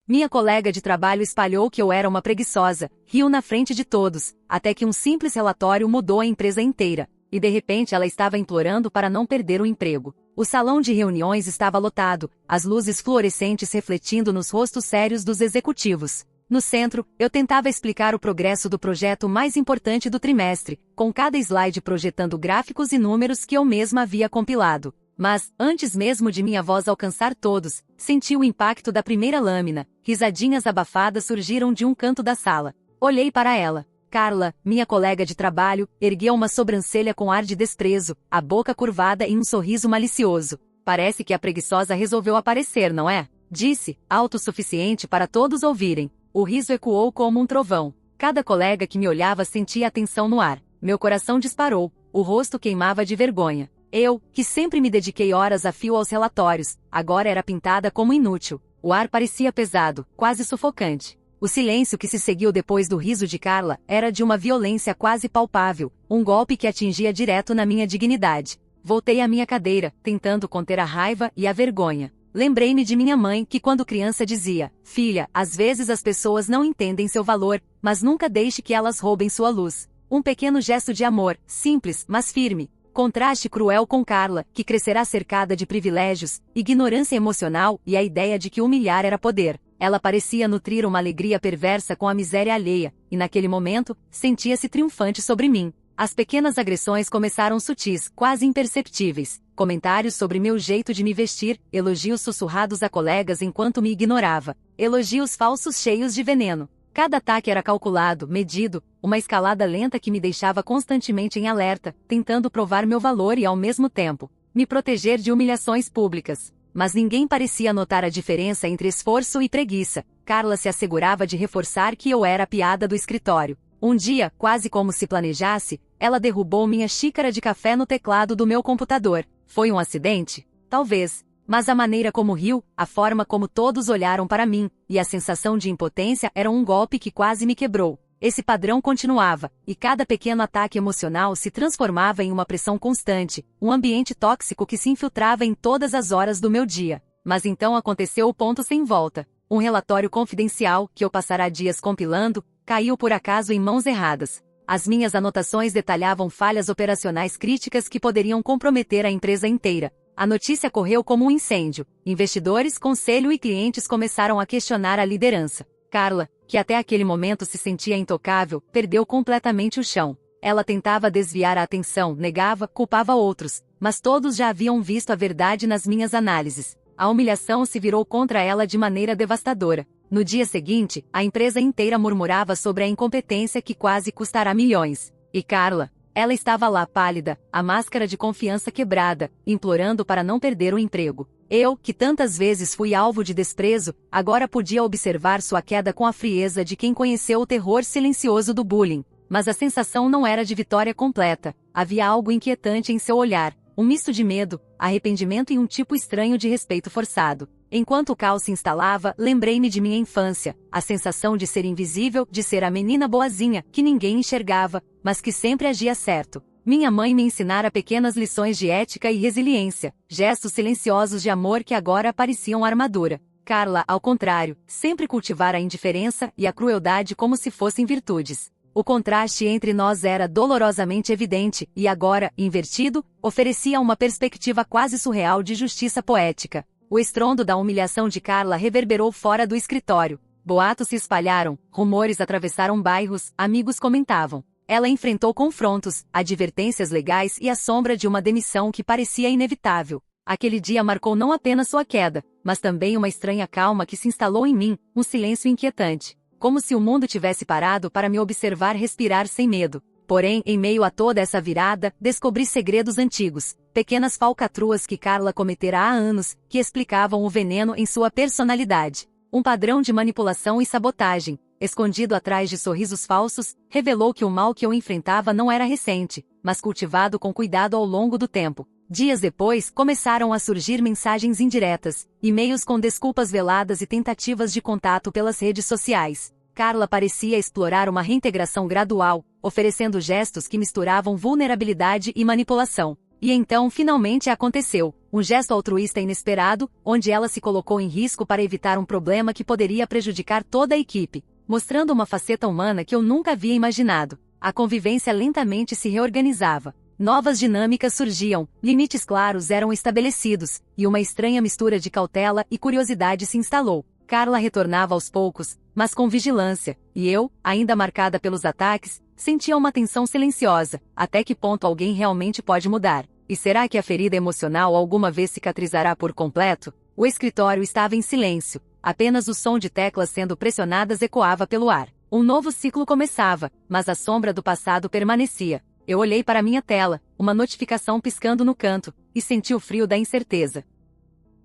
Minha colega de trabalho espalhou que eu era uma preguiçosa, riu na frente de todos, até que um simples relatório mudou a empresa inteira, e de repente ela estava implorando para não perder o emprego. O salão de reuniões estava lotado, as luzes fluorescentes refletindo nos rostos sérios dos executivos. No centro, eu tentava explicar o progresso do projeto mais importante do trimestre, com cada slide projetando gráficos e números que eu mesma havia compilado. Mas, antes mesmo de minha voz alcançar todos, senti o impacto da primeira lâmina. Risadinhas abafadas surgiram de um canto da sala. Olhei para ela. Carla, minha colega de trabalho, ergueu uma sobrancelha com ar de desprezo, a boca curvada em um sorriso malicioso. Parece que a preguiçosa resolveu aparecer, não é? Disse, autossuficiente para todos ouvirem. O riso ecoou como um trovão. Cada colega que me olhava sentia a tensão no ar. Meu coração disparou. O rosto queimava de vergonha. Eu, que sempre me dediquei horas a fio aos relatórios, agora era pintada como inútil. O ar parecia pesado, quase sufocante. O silêncio que se seguiu depois do riso de Carla era de uma violência quase palpável, um golpe que atingia direto na minha dignidade. Voltei à minha cadeira, tentando conter a raiva e a vergonha. Lembrei-me de minha mãe que quando criança dizia: "Filha, às vezes as pessoas não entendem seu valor, mas nunca deixe que elas roubem sua luz." Um pequeno gesto de amor, simples, mas firme. Contraste cruel com Carla, que crescerá cercada de privilégios, ignorância emocional e a ideia de que humilhar era poder. Ela parecia nutrir uma alegria perversa com a miséria alheia, e naquele momento, sentia-se triunfante sobre mim. As pequenas agressões começaram sutis, quase imperceptíveis. Comentários sobre meu jeito de me vestir, elogios sussurrados a colegas enquanto me ignorava. Elogios falsos cheios de veneno. Cada ataque era calculado, medido, uma escalada lenta que me deixava constantemente em alerta, tentando provar meu valor e ao mesmo tempo, me proteger de humilhações públicas. Mas ninguém parecia notar a diferença entre esforço e preguiça. Carla se assegurava de reforçar que eu era a piada do escritório. Um dia, quase como se planejasse, ela derrubou minha xícara de café no teclado do meu computador. Foi um acidente? Talvez. Mas a maneira como riu, a forma como todos olharam para mim, e a sensação de impotência eram um golpe que quase me quebrou. Esse padrão continuava, e cada pequeno ataque emocional se transformava em uma pressão constante, um ambiente tóxico que se infiltrava em todas as horas do meu dia. Mas então aconteceu o ponto sem volta. Um relatório confidencial, que eu passara dias compilando, caiu por acaso em mãos erradas. As minhas anotações detalhavam falhas operacionais críticas que poderiam comprometer a empresa inteira. A notícia correu como um incêndio. Investidores, conselho e clientes começaram a questionar a liderança. Carla, que até aquele momento se sentia intocável, perdeu completamente o chão. Ela tentava desviar a atenção, negava, culpava outros, mas todos já haviam visto a verdade nas minhas análises. A humilhação se virou contra ela de maneira devastadora. No dia seguinte, a empresa inteira murmurava sobre a incompetência que quase custará milhões. E Carla? Ela estava lá pálida, a máscara de confiança quebrada, implorando para não perder o emprego. Eu, que tantas vezes fui alvo de desprezo, agora podia observar sua queda com a frieza de quem conheceu o terror silencioso do bullying. Mas a sensação não era de vitória completa. Havia algo inquietante em seu olhar, um misto de medo, arrependimento e um tipo estranho de respeito forçado. Enquanto o caos se instalava, lembrei-me de minha infância, a sensação de ser invisível, de ser a menina boazinha, que ninguém enxergava, mas que sempre agia certo. Minha mãe me ensinara pequenas lições de ética e resiliência, gestos silenciosos de amor que agora pareciam armadura. Carla, ao contrário, sempre cultivara a indiferença e a crueldade como se fossem virtudes. O contraste entre nós era dolorosamente evidente, e agora, invertido, oferecia uma perspectiva quase surreal de justiça poética. O estrondo da humilhação de Carla reverberou fora do escritório. Boatos se espalharam, rumores atravessaram bairros, amigos comentavam. Ela enfrentou confrontos, advertências legais e a sombra de uma demissão que parecia inevitável. Aquele dia marcou não apenas sua queda, mas também uma estranha calma que se instalou em mim, um silêncio inquietante. Como se o mundo tivesse parado para me observar respirar sem medo. Porém, em meio a toda essa virada, descobri segredos antigos, pequenas falcatruas que Carla cometera há anos, que explicavam o veneno em sua personalidade. Um padrão de manipulação e sabotagem, escondido atrás de sorrisos falsos, revelou que o mal que eu enfrentava não era recente, mas cultivado com cuidado ao longo do tempo. Dias depois, começaram a surgir mensagens indiretas, e-mails com desculpas veladas e tentativas de contato pelas redes sociais. Carla parecia explorar uma reintegração gradual, oferecendo gestos que misturavam vulnerabilidade e manipulação. E então finalmente aconteceu. um gesto altruísta inesperado, onde ela se colocou em risco para evitar um problema que poderia prejudicar toda a equipe, mostrando uma faceta humana que eu nunca havia imaginado. A convivência lentamente se reorganizava. Novas dinâmicas surgiam, limites claros eram estabelecidos, e uma estranha mistura de cautela e curiosidade se instalou. Carla retornava aos poucos, mas com vigilância, e eu, ainda marcada pelos ataques, sentia uma tensão silenciosa. Até que ponto alguém realmente pode mudar? E será que a ferida emocional alguma vez cicatrizará por completo? O escritório estava em silêncio. Apenas o som de teclas sendo pressionadas ecoava pelo ar. Um novo ciclo começava, mas a sombra do passado permanecia. Eu olhei para minha tela, uma notificação piscando no canto, e senti o frio da incerteza.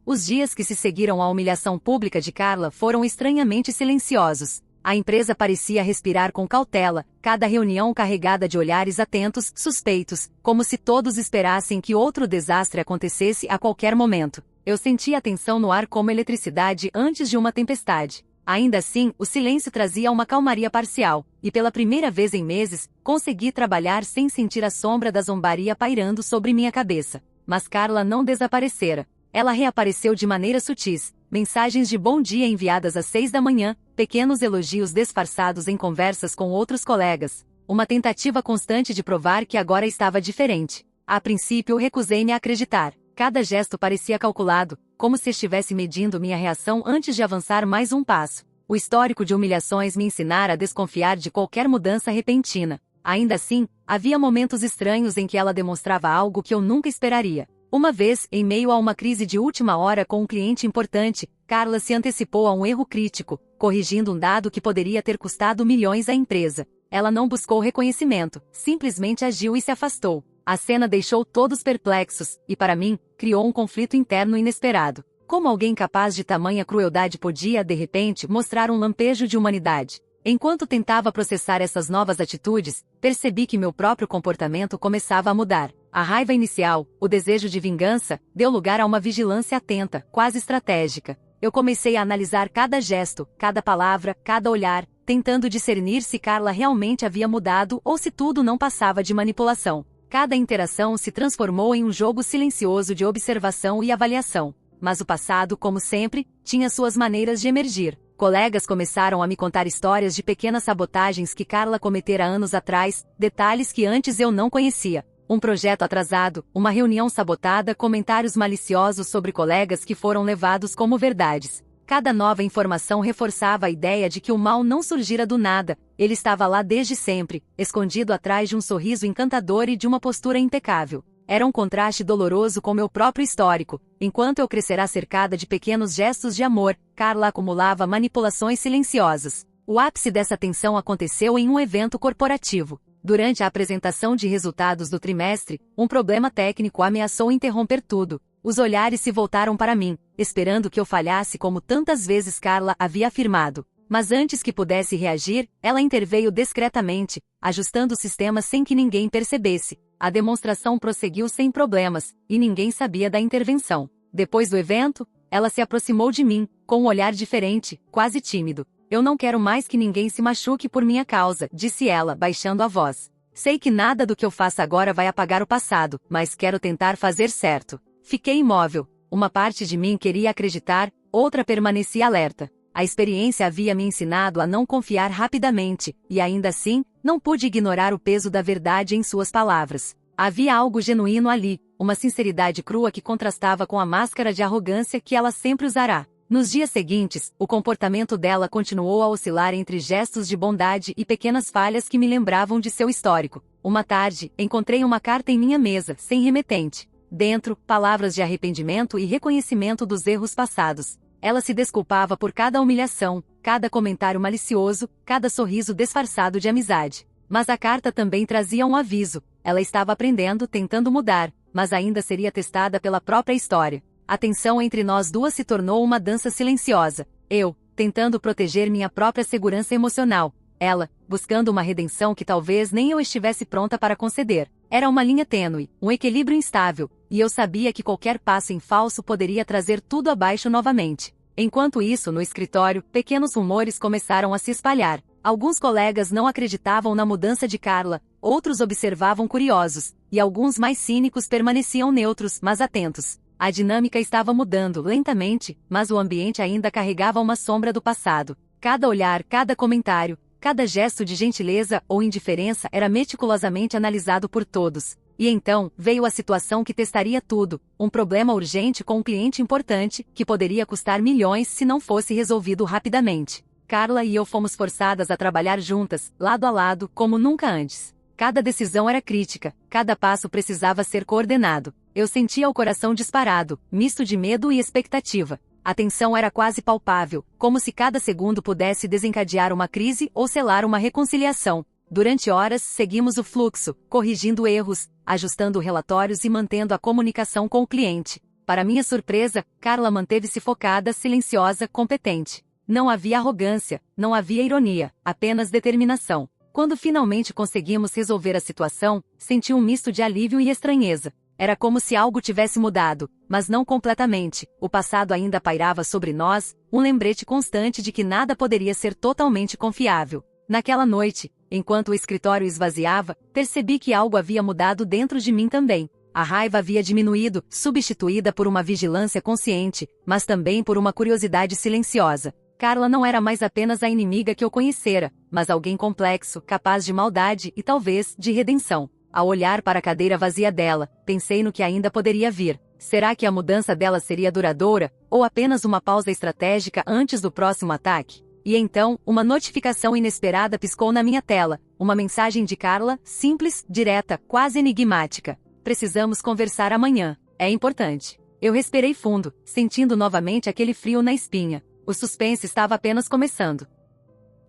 Os dias que se seguiram à humilhação pública de Carla foram estranhamente silenciosos. A empresa parecia respirar com cautela, cada reunião carregada de olhares atentos, suspeitos, como se todos esperassem que outro desastre acontecesse a qualquer momento. Eu sentia a tensão no ar como eletricidade antes de uma tempestade. Ainda assim, o silêncio trazia uma calmaria parcial, e pela primeira vez em meses, consegui trabalhar sem sentir a sombra da zombaria pairando sobre minha cabeça. Mas Carla não desaparecera. Ela reapareceu de maneira sutis, mensagens de bom dia enviadas às 6 da manhã, pequenos elogios disfarçados em conversas com outros colegas, uma tentativa constante de provar que agora estava diferente. A princípio recusei-me a acreditar. Cada gesto parecia calculado, como se estivesse medindo minha reação antes de avançar mais um passo. O histórico de humilhações me ensinara a desconfiar de qualquer mudança repentina. Ainda assim, havia momentos estranhos em que ela demonstrava algo que eu nunca esperaria. Uma vez, em meio a uma crise de última hora com um cliente importante, Carla se antecipou a um erro crítico, corrigindo um dado que poderia ter custado milhões à empresa. Ela não buscou reconhecimento, simplesmente agiu e se afastou. A cena deixou todos perplexos, e para mim, criou um conflito interno inesperado. Como alguém capaz de tamanha crueldade podia, de repente, mostrar um lampejo de humanidade? Enquanto tentava processar essas novas atitudes, percebi que meu próprio comportamento começava a mudar. A raiva inicial, o desejo de vingança, deu lugar a uma vigilância atenta, quase estratégica. Eu comecei a analisar cada gesto, cada palavra, cada olhar, tentando discernir se Carla realmente havia mudado ou se tudo não passava de manipulação. Cada interação se transformou em um jogo silencioso de observação e avaliação. Mas o passado, como sempre, tinha suas maneiras de emergir. Colegas começaram a me contar histórias de pequenas sabotagens que Carla cometera anos atrás, detalhes que antes eu não conhecia. Um projeto atrasado, uma reunião sabotada, comentários maliciosos sobre colegas que foram levados como verdades. Cada nova informação reforçava a ideia de que o mal não surgira do nada, ele estava lá desde sempre, escondido atrás de um sorriso encantador e de uma postura impecável. Era um contraste doloroso com meu próprio histórico. Enquanto eu crescerá cercada de pequenos gestos de amor, Carla acumulava manipulações silenciosas. O ápice dessa tensão aconteceu em um evento corporativo. Durante a apresentação de resultados do trimestre, um problema técnico ameaçou interromper tudo. Os olhares se voltaram para mim, esperando que eu falhasse como tantas vezes Carla havia afirmado. Mas antes que pudesse reagir, ela interveio discretamente, ajustando o sistema sem que ninguém percebesse. A demonstração prosseguiu sem problemas, e ninguém sabia da intervenção. Depois do evento, ela se aproximou de mim, com um olhar diferente, quase tímido. Eu não quero mais que ninguém se machuque por minha causa, disse ela, baixando a voz. Sei que nada do que eu faça agora vai apagar o passado, mas quero tentar fazer certo. Fiquei imóvel. Uma parte de mim queria acreditar, outra permanecia alerta. A experiência havia me ensinado a não confiar rapidamente, e ainda assim, não pude ignorar o peso da verdade em suas palavras. Havia algo genuíno ali, uma sinceridade crua que contrastava com a máscara de arrogância que ela sempre usará. Nos dias seguintes, o comportamento dela continuou a oscilar entre gestos de bondade e pequenas falhas que me lembravam de seu histórico. Uma tarde, encontrei uma carta em minha mesa, sem remetente. Dentro, palavras de arrependimento e reconhecimento dos erros passados. Ela se desculpava por cada humilhação, cada comentário malicioso, cada sorriso disfarçado de amizade. Mas a carta também trazia um aviso. Ela estava aprendendo, tentando mudar, mas ainda seria testada pela própria história. A tensão entre nós duas se tornou uma dança silenciosa. Eu, tentando proteger minha própria segurança emocional. Ela, buscando uma redenção que talvez nem eu estivesse pronta para conceder. Era uma linha tênue, um equilíbrio instável, e eu sabia que qualquer passo em falso poderia trazer tudo abaixo novamente. Enquanto isso, no escritório, pequenos rumores começaram a se espalhar. Alguns colegas não acreditavam na mudança de Carla, outros observavam curiosos, e alguns mais cínicos permaneciam neutros, mas atentos. A dinâmica estava mudando lentamente, mas o ambiente ainda carregava uma sombra do passado. Cada olhar, cada comentário, cada gesto de gentileza ou indiferença era meticulosamente analisado por todos. E então, veio a situação que testaria tudo, um problema urgente com um cliente importante, que poderia custar milhões se não fosse resolvido rapidamente. Carla e eu fomos forçadas a trabalhar juntas, lado a lado, como nunca antes. Cada decisão era crítica, cada passo precisava ser coordenado. Eu sentia o coração disparado, misto de medo e expectativa. A tensão era quase palpável, como se cada segundo pudesse desencadear uma crise ou selar uma reconciliação. Durante horas, seguimos o fluxo, corrigindo erros, ajustando relatórios e mantendo a comunicação com o cliente. Para minha surpresa, Carla manteve-se focada, silenciosa, competente. Não havia arrogância, não havia ironia, apenas determinação. Quando finalmente conseguimos resolver a situação, senti um misto de alívio e estranheza. Era como se algo tivesse mudado, mas não completamente. O passado ainda pairava sobre nós, um lembrete constante de que nada poderia ser totalmente confiável. Naquela noite, enquanto o escritório esvaziava, percebi que algo havia mudado dentro de mim também. A raiva havia diminuído, substituída por uma vigilância consciente, mas também por uma curiosidade silenciosa. Carla não era mais apenas a inimiga que eu conhecera, mas alguém complexo, capaz de maldade e talvez de redenção. Ao olhar para a cadeira vazia dela, pensei no que ainda poderia vir. Será que a mudança dela seria duradoura, ou apenas uma pausa estratégica antes do próximo ataque? E então, uma notificação inesperada piscou na minha tela, uma mensagem de Carla, simples, direta, quase enigmática. Precisamos conversar amanhã. É importante. Eu respirei fundo, sentindo novamente aquele frio na espinha. O suspense estava apenas começando.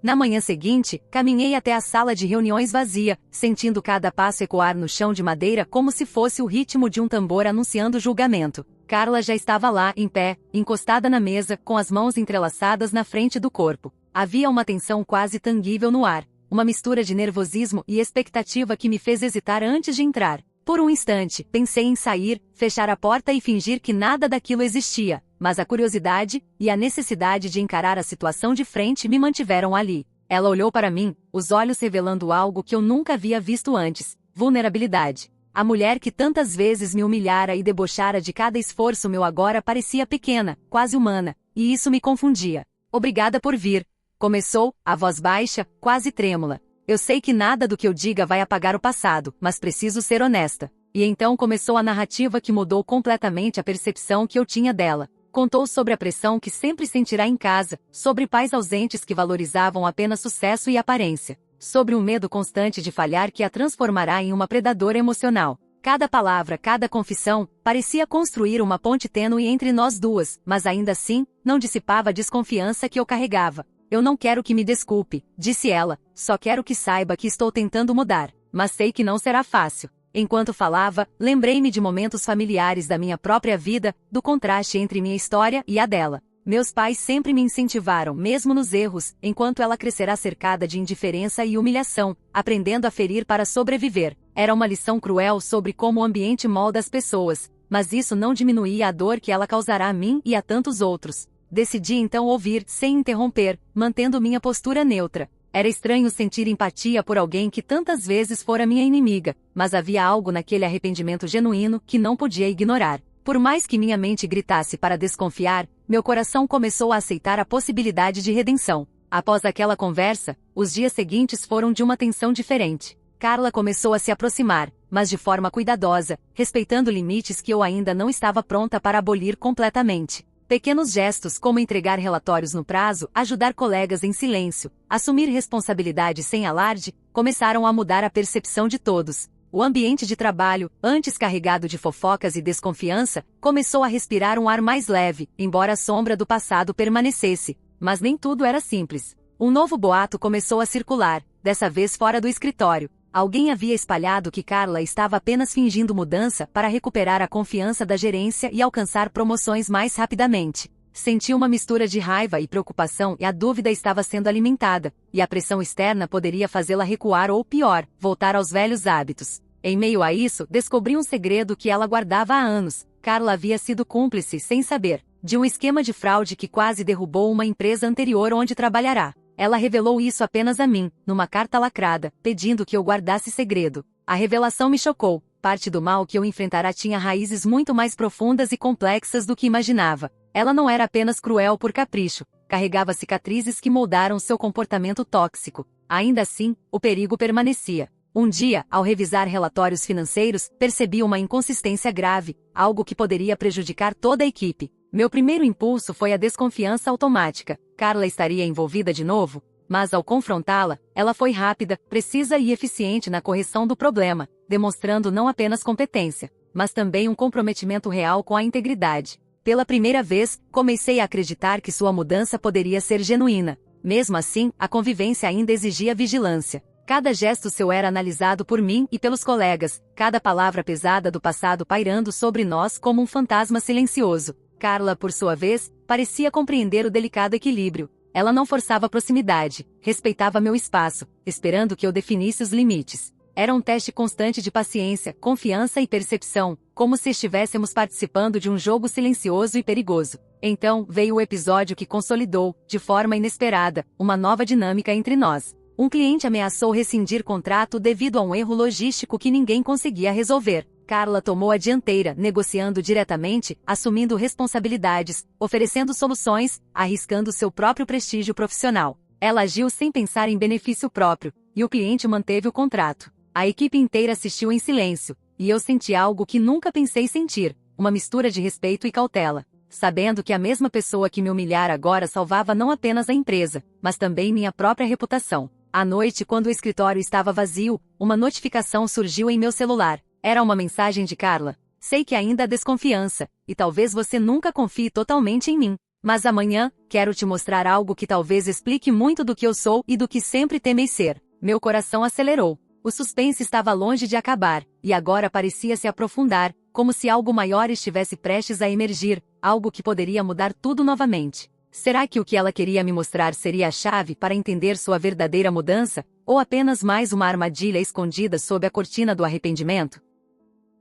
Na manhã seguinte, caminhei até a sala de reuniões vazia, sentindo cada passo ecoar no chão de madeira como se fosse o ritmo de um tambor anunciando julgamento. Carla já estava lá, em pé, encostada na mesa, com as mãos entrelaçadas na frente do corpo. Havia uma tensão quase tangível no ar, uma mistura de nervosismo e expectativa que me fez hesitar antes de entrar. Por um instante, pensei em sair, fechar a porta e fingir que nada daquilo existia, mas a curiosidade e a necessidade de encarar a situação de frente me mantiveram ali. Ela olhou para mim, os olhos revelando algo que eu nunca havia visto antes: vulnerabilidade. A mulher que tantas vezes me humilhara e debochara de cada esforço meu agora parecia pequena, quase humana, e isso me confundia. Obrigada por vir. Começou, a voz baixa, quase trêmula. Eu sei que nada do que eu diga vai apagar o passado, mas preciso ser honesta. E então começou a narrativa que mudou completamente a percepção que eu tinha dela. Contou sobre a pressão que sempre sentirá em casa, sobre pais ausentes que valorizavam apenas sucesso e aparência, sobre um medo constante de falhar que a transformará em uma predadora emocional. Cada palavra, cada confissão, parecia construir uma ponte tênue entre nós duas, mas ainda assim, não dissipava a desconfiança que eu carregava. Eu não quero que me desculpe, disse ela, só quero que saiba que estou tentando mudar, mas sei que não será fácil. Enquanto falava, lembrei-me de momentos familiares da minha própria vida, do contraste entre minha história e a dela. Meus pais sempre me incentivaram, mesmo nos erros, enquanto ela crescerá cercada de indiferença e humilhação, aprendendo a ferir para sobreviver. Era uma lição cruel sobre como o ambiente molda as pessoas, mas isso não diminuía a dor que ela causará a mim e a tantos outros. Decidi então ouvir, sem interromper, mantendo minha postura neutra. Era estranho sentir empatia por alguém que tantas vezes fora minha inimiga, mas havia algo naquele arrependimento genuíno que não podia ignorar. Por mais que minha mente gritasse para desconfiar, meu coração começou a aceitar a possibilidade de redenção. Após aquela conversa, os dias seguintes foram de uma tensão diferente. Carla começou a se aproximar, mas de forma cuidadosa, respeitando limites que eu ainda não estava pronta para abolir completamente. Pequenos gestos como entregar relatórios no prazo, ajudar colegas em silêncio, assumir responsabilidade sem alarde, começaram a mudar a percepção de todos. O ambiente de trabalho, antes carregado de fofocas e desconfiança, começou a respirar um ar mais leve, embora a sombra do passado permanecesse. Mas nem tudo era simples. Um novo boato começou a circular, dessa vez fora do escritório. Alguém havia espalhado que Carla estava apenas fingindo mudança para recuperar a confiança da gerência e alcançar promoções mais rapidamente. Senti uma mistura de raiva e preocupação e a dúvida estava sendo alimentada, e a pressão externa poderia fazê-la recuar ou pior, voltar aos velhos hábitos. Em meio a isso, descobri um segredo que ela guardava há anos. Carla havia sido cúmplice, sem saber, de um esquema de fraude que quase derrubou uma empresa anterior onde trabalhará. Ela revelou isso apenas a mim, numa carta lacrada, pedindo que eu guardasse segredo. A revelação me chocou, parte do mal que eu enfrentara tinha raízes muito mais profundas e complexas do que imaginava. Ela não era apenas cruel por capricho, carregava cicatrizes que moldaram seu comportamento tóxico. Ainda assim, o perigo permanecia. Um dia, ao revisar relatórios financeiros, percebi uma inconsistência grave, algo que poderia prejudicar toda a equipe. Meu primeiro impulso foi a desconfiança automática. Carla estaria envolvida de novo? Mas ao confrontá-la, ela foi rápida, precisa e eficiente na correção do problema, demonstrando não apenas competência, mas também um comprometimento real com a integridade. Pela primeira vez, comecei a acreditar que sua mudança poderia ser genuína. Mesmo assim, a convivência ainda exigia vigilância. Cada gesto seu era analisado por mim e pelos colegas, cada palavra pesada do passado pairando sobre nós como um fantasma silencioso. Carla, por sua vez, parecia compreender o delicado equilíbrio. Ela não forçava a proximidade, respeitava meu espaço, esperando que eu definisse os limites. Era um teste constante de paciência, confiança e percepção, como se estivéssemos participando de um jogo silencioso e perigoso. Então, veio o episódio que consolidou, de forma inesperada, uma nova dinâmica entre nós. Um cliente ameaçou rescindir contrato devido a um erro logístico que ninguém conseguia resolver. Carla tomou a dianteira, negociando diretamente, assumindo responsabilidades, oferecendo soluções, arriscando seu próprio prestígio profissional. Ela agiu sem pensar em benefício próprio, e o cliente manteve o contrato. A equipe inteira assistiu em silêncio, e eu senti algo que nunca pensei sentir, uma mistura de respeito e cautela, sabendo que a mesma pessoa que me humilhara agora salvava não apenas a empresa, mas também minha própria reputação. À noite, quando o escritório estava vazio, uma notificação surgiu em meu celular. Era uma mensagem de Carla. Sei que ainda há desconfiança, e talvez você nunca confie totalmente em mim. Mas amanhã, quero te mostrar algo que talvez explique muito do que eu sou e do que sempre temei ser. Meu coração acelerou. O suspense estava longe de acabar, e agora parecia se aprofundar, como se algo maior estivesse prestes a emergir, algo que poderia mudar tudo novamente. Será que o que ela queria me mostrar seria a chave para entender sua verdadeira mudança, ou apenas mais uma armadilha escondida sob a cortina do arrependimento?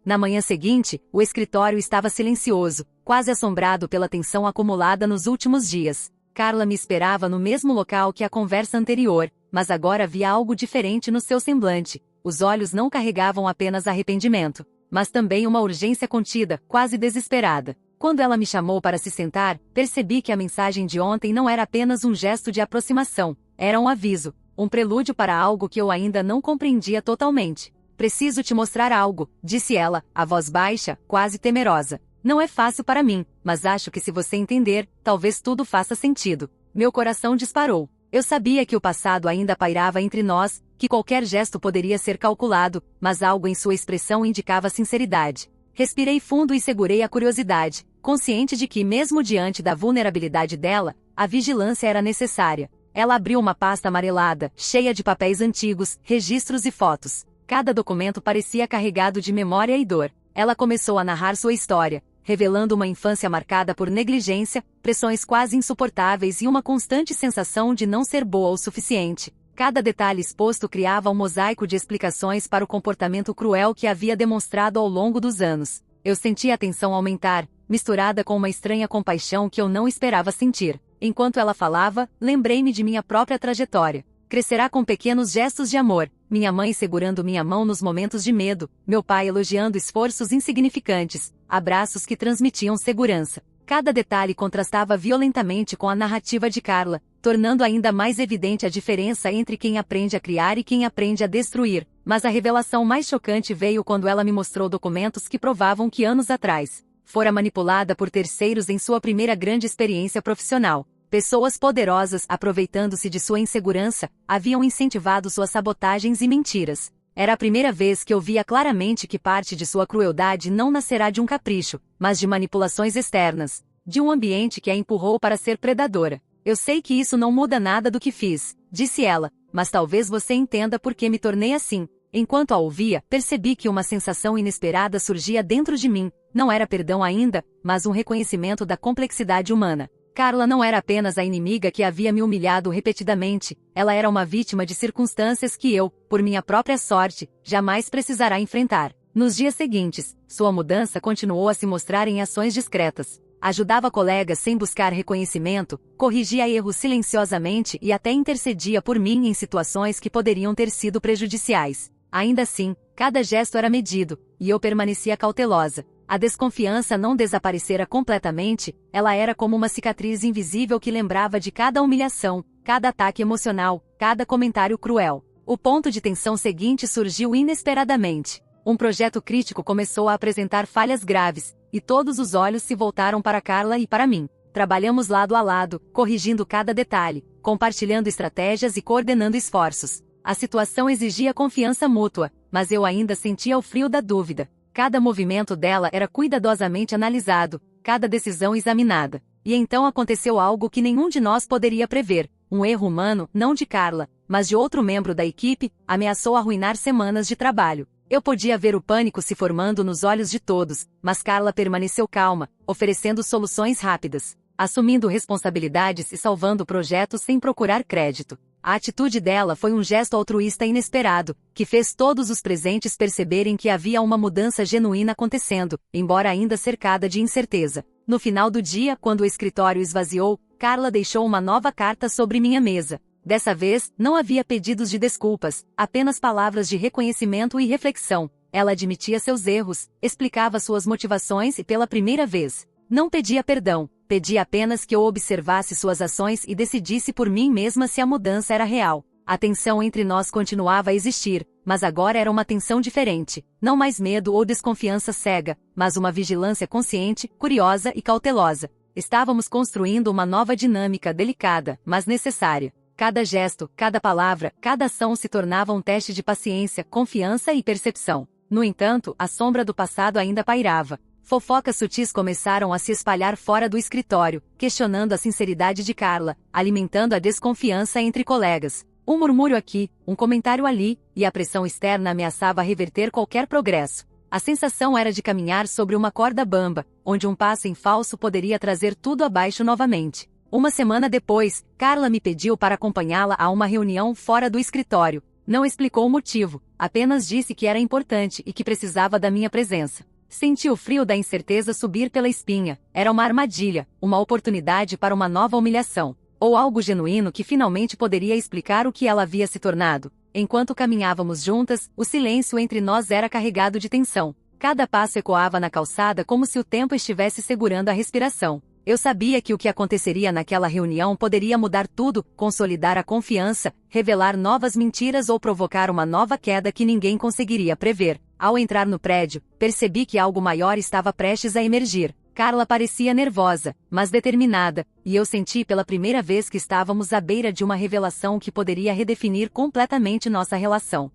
Na manhã seguinte, o escritório estava silencioso, quase assombrado pela tensão acumulada nos últimos dias. Carla me esperava no mesmo local que a conversa anterior, mas agora havia algo diferente no seu semblante. Os olhos não carregavam apenas arrependimento, mas também uma urgência contida, quase desesperada. Quando ela me chamou para se sentar, percebi que a mensagem de ontem não era apenas um gesto de aproximação, era um aviso, um prelúdio para algo que eu ainda não compreendia totalmente. Preciso te mostrar algo, disse ela, a voz baixa, quase temerosa. Não é fácil para mim, mas acho que se você entender, talvez tudo faça sentido. Meu coração disparou. Eu sabia que o passado ainda pairava entre nós, que qualquer gesto poderia ser calculado, mas algo em sua expressão indicava sinceridade. Respirei fundo e segurei a curiosidade, consciente de que, mesmo diante da vulnerabilidade dela, a vigilância era necessária. Ela abriu uma pasta amarelada, cheia de papéis antigos, registros e fotos. Cada documento parecia carregado de memória e dor. Ela começou a narrar sua história, revelando uma infância marcada por negligência, pressões quase insuportáveis e uma constante sensação de não ser boa o suficiente. Cada detalhe exposto criava um mosaico de explicações para o comportamento cruel que havia demonstrado ao longo dos anos. Eu senti a tensão aumentar, misturada com uma estranha compaixão que eu não esperava sentir. Enquanto ela falava, lembrei-me de minha própria trajetória. Crescerá com pequenos gestos de amor, minha mãe segurando minha mão nos momentos de medo, meu pai elogiando esforços insignificantes, abraços que transmitiam segurança. Cada detalhe contrastava violentamente com a narrativa de Carla, tornando ainda mais evidente a diferença entre quem aprende a criar e quem aprende a destruir. Mas a revelação mais chocante veio quando ela me mostrou documentos que provavam que anos atrás, fora manipulada por terceiros em sua primeira grande experiência profissional. Pessoas poderosas, aproveitando-se de sua insegurança, haviam incentivado suas sabotagens e mentiras. Era a primeira vez que eu via claramente que parte de sua crueldade não nascerá de um capricho, mas de manipulações externas, de um ambiente que a empurrou para ser predadora. Eu sei que isso não muda nada do que fiz, disse ela, mas talvez você entenda por que me tornei assim. Enquanto a ouvia, percebi que uma sensação inesperada surgia dentro de mim, não era perdão ainda, mas um reconhecimento da complexidade humana. Carla não era apenas a inimiga que havia me humilhado repetidamente, ela era uma vítima de circunstâncias que eu, por minha própria sorte, jamais precisará enfrentar. Nos dias seguintes, sua mudança continuou a se mostrar em ações discretas. Ajudava colegas sem buscar reconhecimento, corrigia erros silenciosamente e até intercedia por mim em situações que poderiam ter sido prejudiciais. Ainda assim, cada gesto era medido, e eu permanecia cautelosa. A desconfiança não desaparecera completamente, ela era como uma cicatriz invisível que lembrava de cada humilhação, cada ataque emocional, cada comentário cruel. O ponto de tensão seguinte surgiu inesperadamente. Um projeto crítico começou a apresentar falhas graves, e todos os olhos se voltaram para Carla e para mim. Trabalhamos lado a lado, corrigindo cada detalhe, compartilhando estratégias e coordenando esforços. A situação exigia confiança mútua, mas eu ainda sentia o frio da dúvida. Cada movimento dela era cuidadosamente analisado, cada decisão examinada. E então aconteceu algo que nenhum de nós poderia prever. Um erro humano, não de Carla, mas de outro membro da equipe, ameaçou arruinar semanas de trabalho. Eu podia ver o pânico se formando nos olhos de todos, mas Carla permaneceu calma, oferecendo soluções rápidas, assumindo responsabilidades e salvando projetos sem procurar crédito. A atitude dela foi um gesto altruísta inesperado, que fez todos os presentes perceberem que havia uma mudança genuína acontecendo, embora ainda cercada de incerteza. No final do dia, quando o escritório esvaziou, Carla deixou uma nova carta sobre minha mesa. Dessa vez, não havia pedidos de desculpas, apenas palavras de reconhecimento e reflexão. Ela admitia seus erros, explicava suas motivações e pela primeira vez, não pedia perdão. Pedi apenas que eu observasse suas ações e decidisse por mim mesma se a mudança era real. A tensão entre nós continuava a existir, mas agora era uma tensão diferente. Não mais medo ou desconfiança cega, mas uma vigilância consciente, curiosa e cautelosa. Estávamos construindo uma nova dinâmica delicada, mas necessária. Cada gesto, cada palavra, cada ação se tornava um teste de paciência, confiança e percepção. No entanto, a sombra do passado ainda pairava. Fofocas sutis começaram a se espalhar fora do escritório, questionando a sinceridade de Carla, alimentando a desconfiança entre colegas. Um murmúrio aqui, um comentário ali, e a pressão externa ameaçava reverter qualquer progresso. A sensação era de caminhar sobre uma corda bamba, onde um passo em falso poderia trazer tudo abaixo novamente. Uma semana depois, Carla me pediu para acompanhá-la a uma reunião fora do escritório. Não explicou o motivo, apenas disse que era importante e que precisava da minha presença. Senti o frio da incerteza subir pela espinha. Era uma armadilha, uma oportunidade para uma nova humilhação. Ou algo genuíno que finalmente poderia explicar o que ela havia se tornado. Enquanto caminhávamos juntas, o silêncio entre nós era carregado de tensão. Cada passo ecoava na calçada como se o tempo estivesse segurando a respiração. Eu sabia que o que aconteceria naquela reunião poderia mudar tudo, consolidar a confiança, revelar novas mentiras ou provocar uma nova queda que ninguém conseguiria prever. Ao entrar no prédio, percebi que algo maior estava prestes a emergir. Carla parecia nervosa, mas determinada, e eu senti pela primeira vez que estávamos à beira de uma revelação que poderia redefinir completamente nossa relação.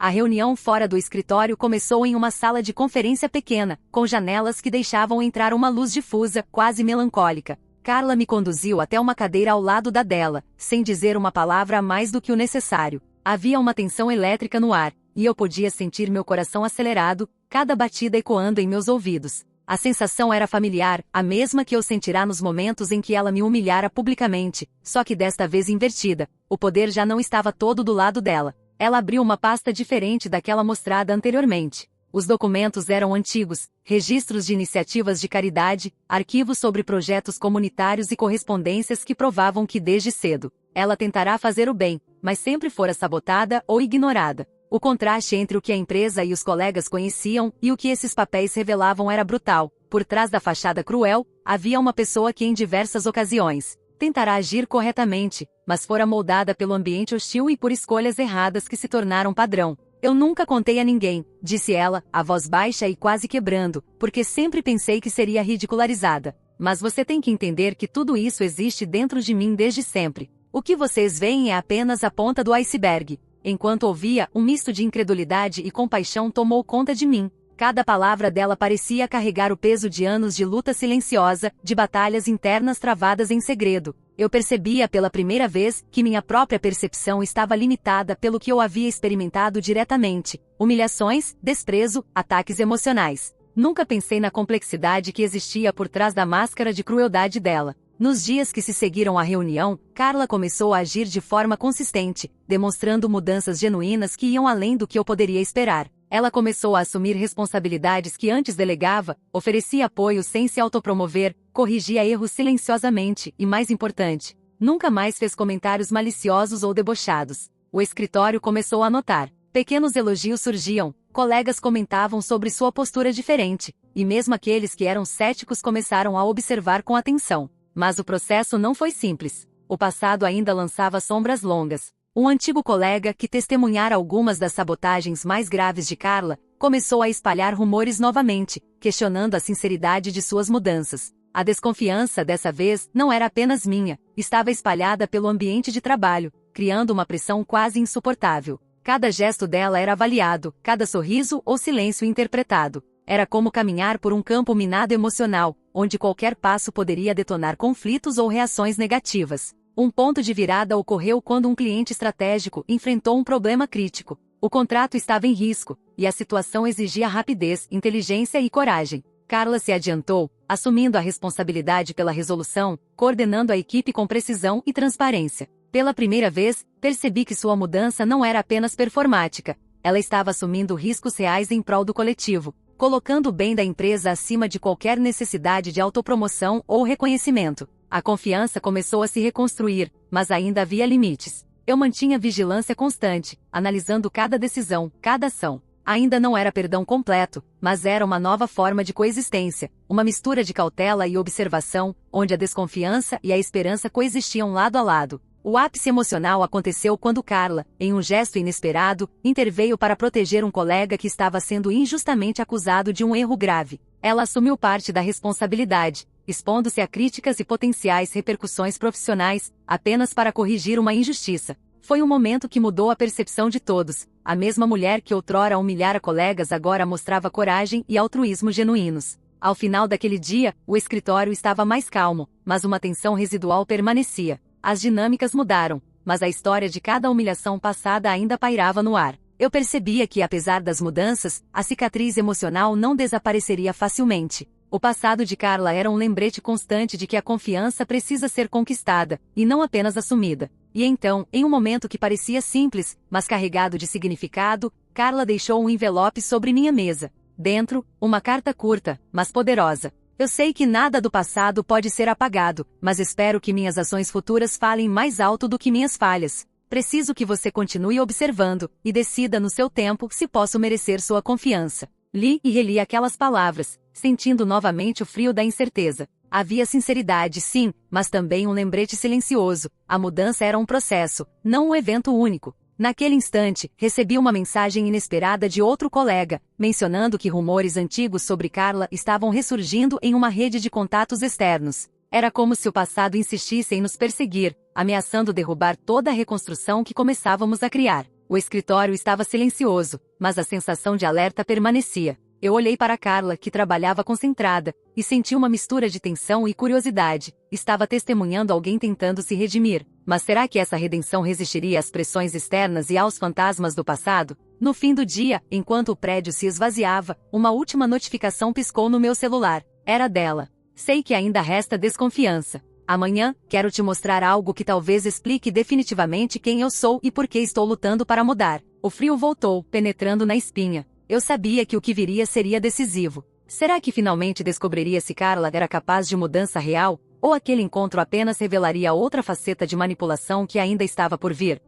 A reunião fora do escritório começou em uma sala de conferência pequena, com janelas que deixavam entrar uma luz difusa, quase melancólica. Carla me conduziu até uma cadeira ao lado da dela, sem dizer uma palavra a mais do que o necessário. Havia uma tensão elétrica no ar, e eu podia sentir meu coração acelerado, cada batida ecoando em meus ouvidos. A sensação era familiar, a mesma que eu sentirá nos momentos em que ela me humilhara publicamente, só que desta vez invertida. O poder já não estava todo do lado dela. Ela abriu uma pasta diferente daquela mostrada anteriormente. Os documentos eram antigos, registros de iniciativas de caridade, arquivos sobre projetos comunitários e correspondências que provavam que desde cedo, ela tentará fazer o bem, mas sempre fora sabotada ou ignorada. O contraste entre o que a empresa e os colegas conheciam e o que esses papéis revelavam era brutal. Por trás da fachada cruel, havia uma pessoa que em diversas ocasiões tentará agir corretamente, mas fora moldada pelo ambiente hostil e por escolhas erradas que se tornaram padrão. Eu nunca contei a ninguém, disse ela, a voz baixa e quase quebrando, porque sempre pensei que seria ridicularizada. Mas você tem que entender que tudo isso existe dentro de mim desde sempre. O que vocês veem é apenas a ponta do iceberg. Enquanto ouvia, um misto de incredulidade e compaixão tomou conta de mim. Cada palavra dela parecia carregar o peso de anos de luta silenciosa, de batalhas internas travadas em segredo. Eu percebia pela primeira vez que minha própria percepção estava limitada pelo que eu havia experimentado diretamente. Humilhações, desprezo, ataques emocionais. Nunca pensei na complexidade que existia por trás da máscara de crueldade dela. Nos dias que se seguiram à reunião, Carla começou a agir de forma consistente, demonstrando mudanças genuínas que iam além do que eu poderia esperar. Ela começou a assumir responsabilidades que antes delegava, oferecia apoio sem se autopromover, corrigia erros silenciosamente e, mais importante, nunca mais fez comentários maliciosos ou debochados. O escritório começou a notar. Pequenos elogios surgiam, colegas comentavam sobre sua postura diferente, e mesmo aqueles que eram céticos começaram a observar com atenção. Mas o processo não foi simples. O passado ainda lançava sombras longas. Um antigo colega que testemunhara algumas das sabotagens mais graves de Carla, começou a espalhar rumores novamente, questionando a sinceridade de suas mudanças. A desconfiança, dessa vez, não era apenas minha, estava espalhada pelo ambiente de trabalho, criando uma pressão quase insuportável. Cada gesto dela era avaliado, cada sorriso ou silêncio interpretado. Era como caminhar por um campo minado emocional, onde qualquer passo poderia detonar conflitos ou reações negativas. Um ponto de virada ocorreu quando um cliente estratégico enfrentou um problema crítico. O contrato estava em risco, e a situação exigia rapidez, inteligência e coragem. Carla se adiantou, assumindo a responsabilidade pela resolução, coordenando a equipe com precisão e transparência. Pela primeira vez, percebi que sua mudança não era apenas performática. Ela estava assumindo riscos reais em prol do coletivo, colocando o bem da empresa acima de qualquer necessidade de autopromoção ou reconhecimento. A confiança começou a se reconstruir, mas ainda havia limites. Eu mantinha vigilância constante, analisando cada decisão, cada ação. Ainda não era perdão completo, mas era uma nova forma de coexistência, uma mistura de cautela e observação, onde a desconfiança e a esperança coexistiam lado a lado. O ápice emocional aconteceu quando Carla, em um gesto inesperado, interveio para proteger um colega que estava sendo injustamente acusado de um erro grave. Ela assumiu parte da responsabilidade, expondo-se a críticas e potenciais repercussões profissionais, apenas para corrigir uma injustiça. Foi um momento que mudou a percepção de todos. A mesma mulher que outrora humilhara colegas agora mostrava coragem e altruísmo genuínos. Ao final daquele dia, o escritório estava mais calmo, mas uma tensão residual permanecia. As dinâmicas mudaram, mas a história de cada humilhação passada ainda pairava no ar. Eu percebia que, apesar das mudanças, a cicatriz emocional não desapareceria facilmente. O passado de Carla era um lembrete constante de que a confiança precisa ser conquistada, e não apenas assumida. E então, em um momento que parecia simples, mas carregado de significado, Carla deixou um envelope sobre minha mesa. Dentro, uma carta curta, mas poderosa. Eu sei que nada do passado pode ser apagado, mas espero que minhas ações futuras falem mais alto do que minhas falhas. Preciso que você continue observando, e decida no seu tempo se posso merecer sua confiança. Li e reli aquelas palavras, sentindo novamente o frio da incerteza. Havia sinceridade, sim, mas também um lembrete silencioso. A mudança era um processo, não um evento único. Naquele instante, recebi uma mensagem inesperada de outro colega, mencionando que rumores antigos sobre Carla estavam ressurgindo em uma rede de contatos externos. Era como se o passado insistisse em nos perseguir, ameaçando derrubar toda a reconstrução que começávamos a criar. O escritório estava silencioso, mas a sensação de alerta permanecia. Eu olhei para Carla, que trabalhava concentrada, e senti uma mistura de tensão e curiosidade. Estava testemunhando alguém tentando se redimir. Mas será que essa redenção resistiria às pressões externas e aos fantasmas do passado? No fim do dia, enquanto o prédio se esvaziava, uma última notificação piscou no meu celular. Era dela. Sei que ainda resta desconfiança. Amanhã, quero te mostrar algo que talvez explique definitivamente quem eu sou e por que estou lutando para mudar. O frio voltou, penetrando na espinha. Eu sabia que o que viria seria decisivo. Será que finalmente descobriria se Carla era capaz de mudança real, ou aquele encontro apenas revelaria outra faceta de manipulação que ainda estava por vir?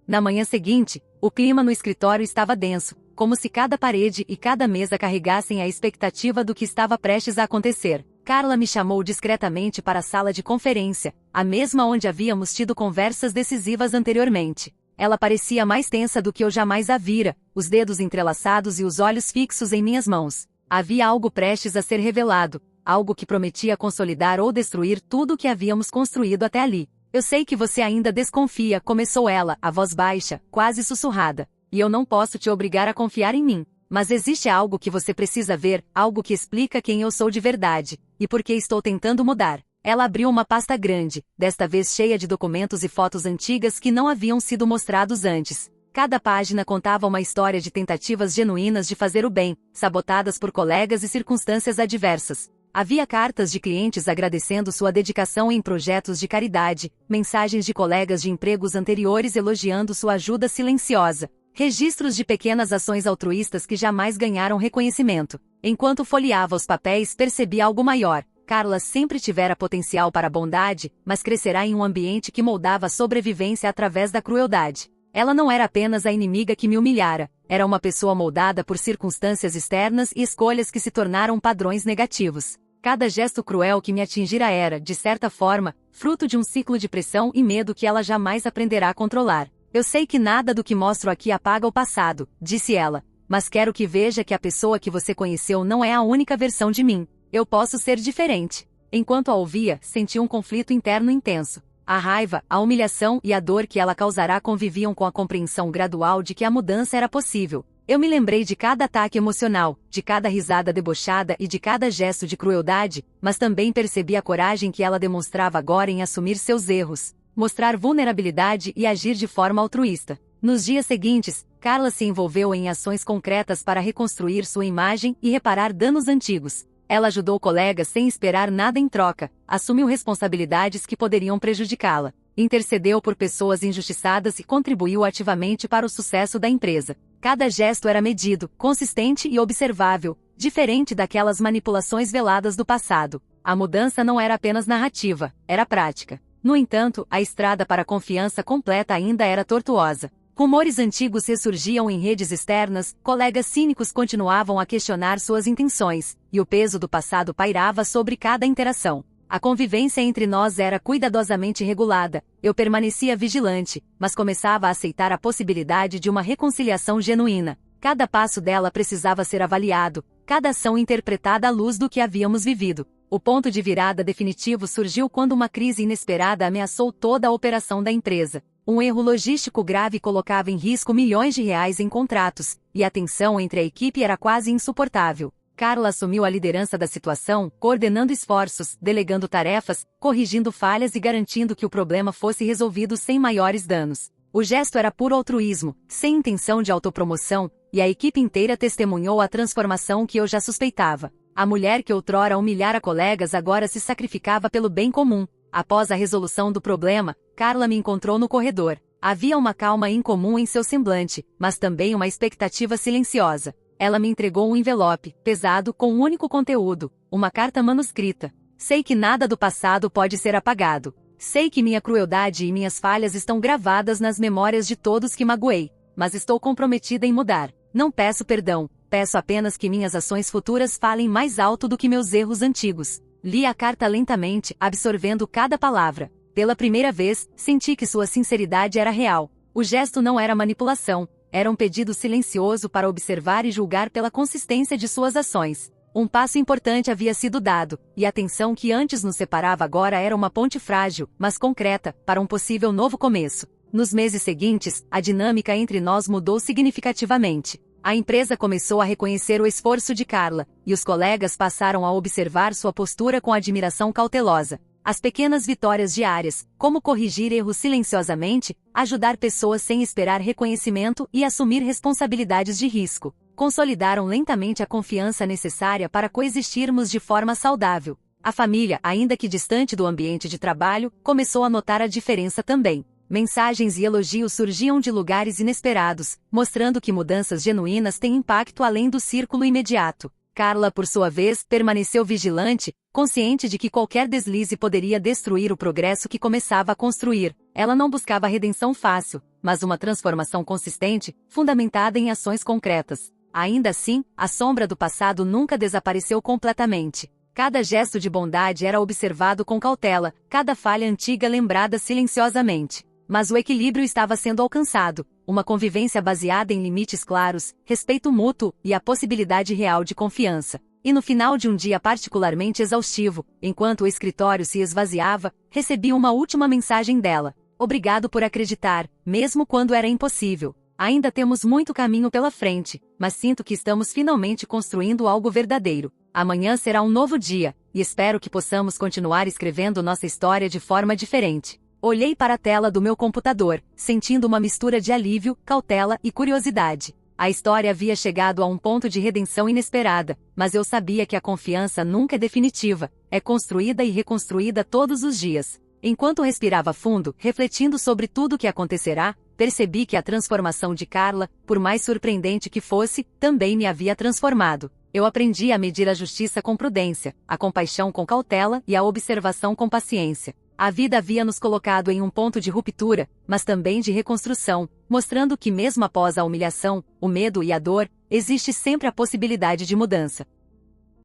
Na manhã seguinte, o clima no escritório estava denso, como se cada parede e cada mesa carregassem a expectativa do que estava prestes a acontecer. Carla me chamou discretamente para a sala de conferência, a mesma onde havíamos tido conversas decisivas anteriormente. Ela parecia mais tensa do que eu jamais a vira, os dedos entrelaçados e os olhos fixos em minhas mãos. Havia algo prestes a ser revelado, algo que prometia consolidar ou destruir tudo o que havíamos construído até ali. Eu sei que você ainda desconfia, começou ela, a voz baixa, quase sussurrada. E eu não posso te obrigar a confiar em mim. Mas existe algo que você precisa ver, algo que explica quem eu sou de verdade, e por que estou tentando mudar. Ela abriu uma pasta grande, desta vez cheia de documentos e fotos antigas que não haviam sido mostrados antes. Cada página contava uma história de tentativas genuínas de fazer o bem, sabotadas por colegas e circunstâncias adversas. Havia cartas de clientes agradecendo sua dedicação em projetos de caridade, mensagens de colegas de empregos anteriores elogiando sua ajuda silenciosa, registros de pequenas ações altruístas que jamais ganharam reconhecimento. Enquanto folheava os papéis, percebi algo maior. Carla sempre tivera potencial para a bondade, mas crescerá em um ambiente que moldava a sobrevivência através da crueldade. Ela não era apenas a inimiga que me humilhara, era uma pessoa moldada por circunstâncias externas e escolhas que se tornaram padrões negativos. Cada gesto cruel que me atingira era, de certa forma, fruto de um ciclo de pressão e medo que ela jamais aprenderá a controlar. Eu sei que nada do que mostro aqui apaga o passado, disse ela, mas quero que veja que a pessoa que você conheceu não é a única versão de mim. Eu posso ser diferente. Enquanto a ouvia, senti um conflito interno intenso. A raiva, a humilhação e a dor que ela causará conviviam com a compreensão gradual de que a mudança era possível. Eu me lembrei de cada ataque emocional, de cada risada debochada e de cada gesto de crueldade, mas também percebi a coragem que ela demonstrava agora em assumir seus erros, mostrar vulnerabilidade e agir de forma altruísta. Nos dias seguintes, Carla se envolveu em ações concretas para reconstruir sua imagem e reparar danos antigos. Ela ajudou colegas sem esperar nada em troca, assumiu responsabilidades que poderiam prejudicá-la, intercedeu por pessoas injustiçadas e contribuiu ativamente para o sucesso da empresa. Cada gesto era medido, consistente e observável, diferente daquelas manipulações veladas do passado. A mudança não era apenas narrativa, era prática. No entanto, a estrada para a confiança completa ainda era tortuosa. Rumores antigos ressurgiam em redes externas, colegas cínicos continuavam a questionar suas intenções, e o peso do passado pairava sobre cada interação. A convivência entre nós era cuidadosamente regulada, eu permanecia vigilante, mas começava a aceitar a possibilidade de uma reconciliação genuína. Cada passo dela precisava ser avaliado, cada ação interpretada à luz do que havíamos vivido. O ponto de virada definitivo surgiu quando uma crise inesperada ameaçou toda a operação da empresa. Um erro logístico grave colocava em risco milhões de reais em contratos, e a tensão entre a equipe era quase insuportável. Carla assumiu a liderança da situação, coordenando esforços, delegando tarefas, corrigindo falhas e garantindo que o problema fosse resolvido sem maiores danos. O gesto era puro altruísmo, sem intenção de autopromoção, e a equipe inteira testemunhou a transformação que eu já suspeitava. A mulher que outrora humilhara colegas agora se sacrificava pelo bem comum. Após a resolução do problema, Carla me encontrou no corredor. Havia uma calma incomum em seu semblante, mas também uma expectativa silenciosa. Ela me entregou um envelope, pesado, com um único conteúdo, uma carta manuscrita. Sei que nada do passado pode ser apagado. Sei que minha crueldade e minhas falhas estão gravadas nas memórias de todos que magoei, mas estou comprometida em mudar. Não peço perdão, peço apenas que minhas ações futuras falem mais alto do que meus erros antigos. Li a carta lentamente, absorvendo cada palavra. Pela primeira vez, senti que sua sinceridade era real. O gesto não era manipulação, era um pedido silencioso para observar e julgar pela consistência de suas ações. Um passo importante havia sido dado, e a tensão que antes nos separava agora era uma ponte frágil, mas concreta, para um possível novo começo. Nos meses seguintes, a dinâmica entre nós mudou significativamente. A empresa começou a reconhecer o esforço de Carla, e os colegas passaram a observar sua postura com admiração cautelosa. As pequenas vitórias diárias, como corrigir erros silenciosamente, ajudar pessoas sem esperar reconhecimento e assumir responsabilidades de risco, consolidaram lentamente a confiança necessária para coexistirmos de forma saudável. A família, ainda que distante do ambiente de trabalho, começou a notar a diferença também. Mensagens e elogios surgiam de lugares inesperados, mostrando que mudanças genuínas têm impacto além do círculo imediato. Carla, por sua vez, permaneceu vigilante, consciente de que qualquer deslize poderia destruir o progresso que começava a construir. Ela não buscava redenção fácil, mas uma transformação consistente, fundamentada em ações concretas. Ainda assim, a sombra do passado nunca desapareceu completamente. Cada gesto de bondade era observado com cautela, cada falha antiga lembrada silenciosamente. Mas o equilíbrio estava sendo alcançado, uma convivência baseada em limites claros, respeito mútuo e a possibilidade real de confiança. E no final de um dia particularmente exaustivo, enquanto o escritório se esvaziava, recebi uma última mensagem dela. Obrigado por acreditar, mesmo quando era impossível. Ainda temos muito caminho pela frente, mas sinto que estamos finalmente construindo algo verdadeiro. Amanhã será um novo dia, e espero que possamos continuar escrevendo nossa história de forma diferente. Olhei para a tela do meu computador, sentindo uma mistura de alívio, cautela e curiosidade. A história havia chegado a um ponto de redenção inesperada, mas eu sabia que a confiança nunca é definitiva, é construída e reconstruída todos os dias. Enquanto respirava fundo, refletindo sobre tudo o que acontecerá, percebi que a transformação de Carla, por mais surpreendente que fosse, também me havia transformado. Eu aprendi a medir a justiça com prudência, a compaixão com cautela e a observação com paciência. A vida havia nos colocado em um ponto de ruptura, mas também de reconstrução, mostrando que mesmo após a humilhação, o medo e a dor, existe sempre a possibilidade de mudança.